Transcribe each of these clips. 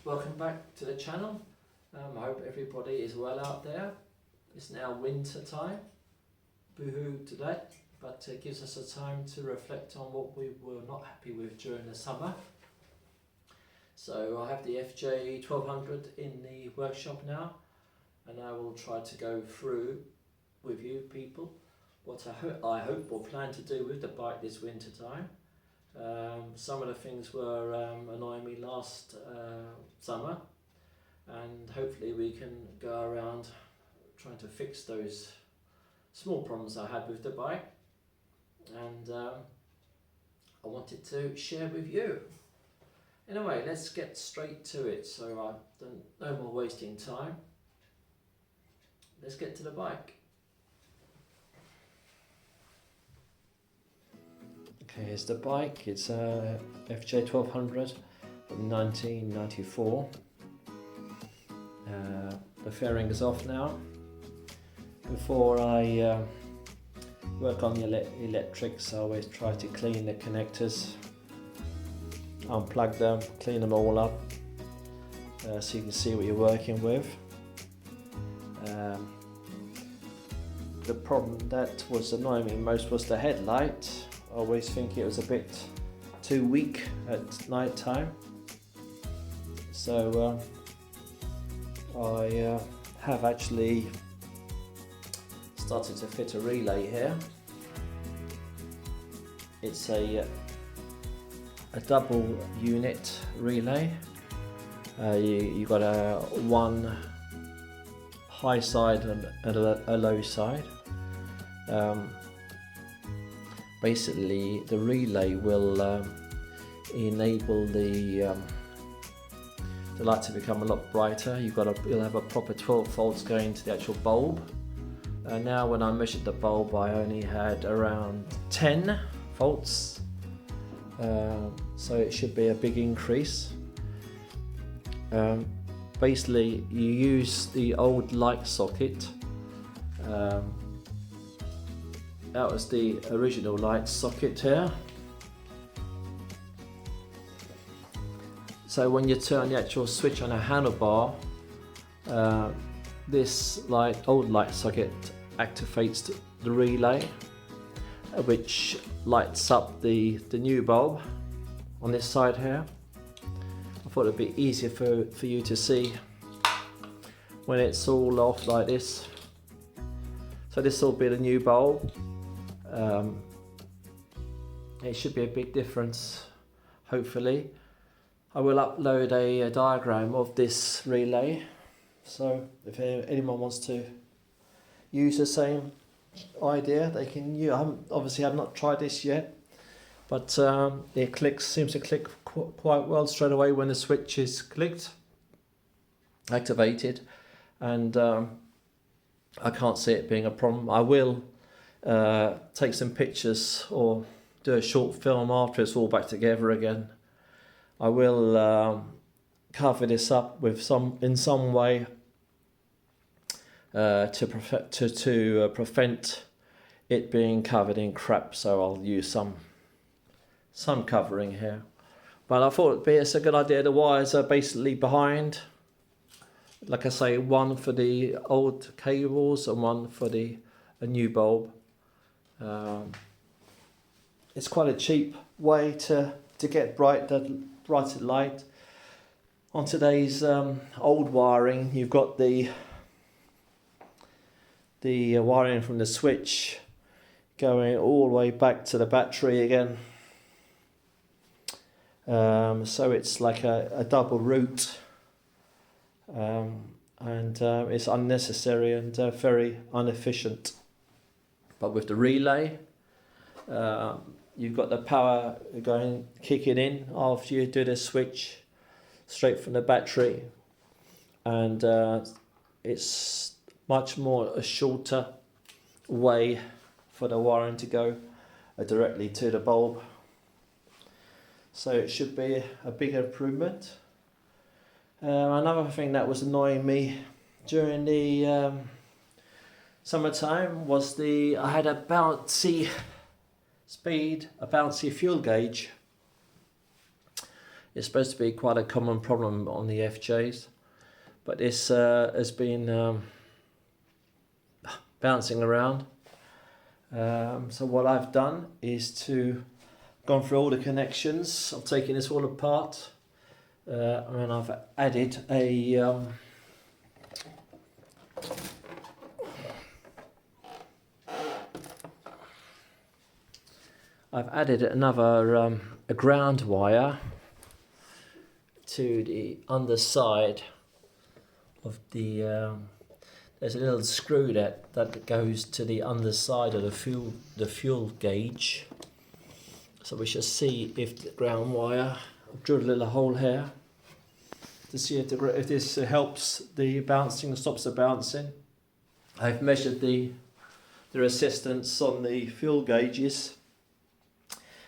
welcome back to the channel. I hope everybody is well out there. It's now winter time, boo-hoo today, but it gives us a time to reflect on what we were not happy with during the summer. So I have the FJ1200 in the workshop now, and I will try to go through with you people what I hope or plan to do with the bike this winter time. Some of the things were annoying me last summer, and hopefully we can go around trying to fix those small problems I had with the bike, and I wanted to share with you. Anyway, let's get straight to it, so I don't, no more wasting time. Let's get to the bike. Okay, here's the bike. It's a FJ1200 from 1994. The fairing is off now. Before I work on the electrics, I always try to clean the connectors, unplug them, clean them all up, so you can see what you're working with. The problem that was annoying me most was the headlight. I always think it was a bit too weak at night time, so I have actually started to fit a relay here. It's a double unit relay. You got a one high side and a low side. Basically, the relay will enable the light to become a lot brighter. You'll have a proper 12 volts going to the actual bulb. Now, when I measured the bulb, I only had around 10 volts, so it should be a big increase. Basically, you use the old light socket. That was the original light socket here. So when you turn the actual switch on a handlebar, this old light socket activates the relay, which lights up the new bulb on this side here. I thought it'd be easier for you to see when it's all off like this. So this will be the new bulb. It should be a big difference, hopefully. I will upload a diagram of this relay, so if anyone wants to use the same idea, they can use. Obviously I've not tried this yet, but it seems to click quite well straight away when the switch is activated, and I can't see it being a problem. I will take some pictures or do a short film after it's all back together again. I will cover this up with in some way to prevent it being covered in crap. So I'll use some covering here. But I thought it's a good idea. The wires are basically behind. Like I say, one for the old cables and one for a new bulb. It's quite a cheap way to get brighter light. On today's old wiring, you've got the wiring from the switch going all the way back to the battery again. So it's like a double route, and it's unnecessary and very inefficient. But with the relay, you've got the power kicking in after you do the switch straight from the battery, and it's much more a shorter way for the wiring to go directly to the bulb. So it should be a big improvement. Another thing that was annoying me during the summertime was I had a bouncy speed, a bouncy fuel gauge It's supposed to be quite a common problem on the FJs, but this has been bouncing around. So what I've done is gone through all the connections. I've taken this all apart, and I've added another a ground wire to the underside of the. There's a little screw that goes to the underside of the fuel gauge. So we shall see if the ground wire. I've drilled a little hole here to see if this helps the bouncing, stops the bouncing. I've measured the resistance on the fuel gauges.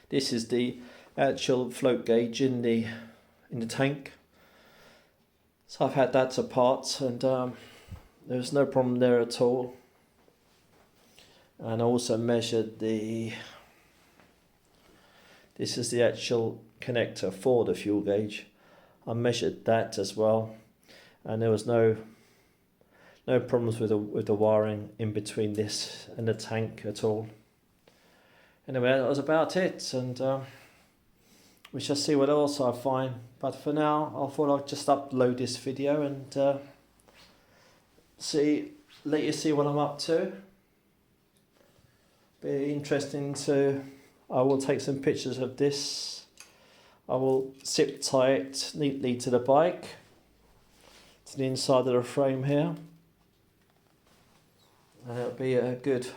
This is the actual float gauge in the tank. So I've had that apart, and there's no problem there at all. And I also measured this is the actual connector for the fuel gauge. I measured that as well, and there was no problems with the wiring in between this and the tank at all. Anyway, that was about it, and we shall see what else I find. But for now, I thought I'd just upload this video and let you see what I'm up to. Be interesting I will take some pictures of this. I will zip tie it neatly to the bike, to the inside of the frame here, and it'll be a good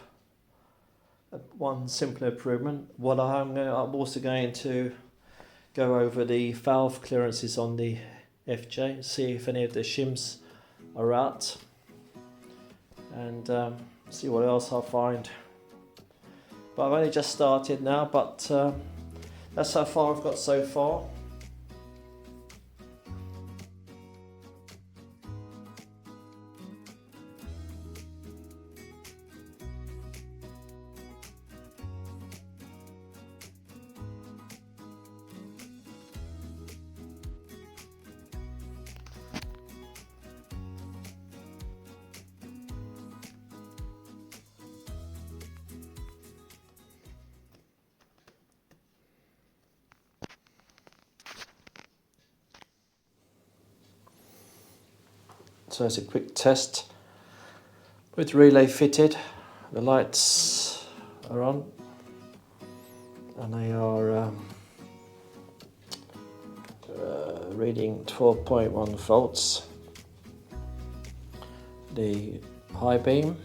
one simple improvement. I'm also going to go over the valve clearances on the FJ, see if any of the shims are out, and see what else I find. But I've only just started now, but that's how far I've got so far. So it's a quick test with relay fitted. The lights are on, and they are reading 12.1 volts. The high beam,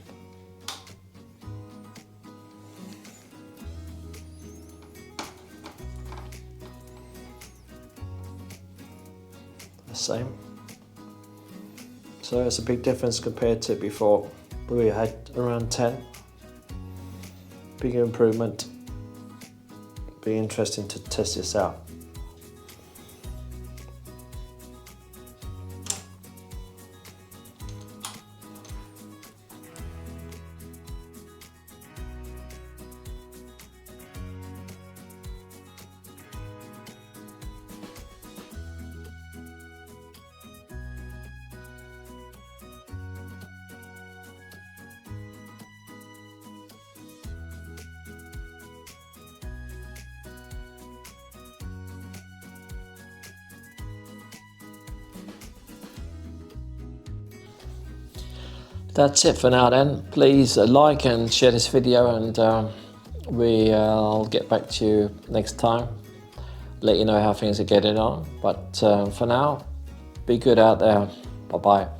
the same. So it's a big difference compared to before. We had around 10. Big improvement. Be interesting to test this out. That's it for now then. Please like and share this video, and I'll get back to you next time, let you know how things are getting on. But for now, be good out there. Bye bye.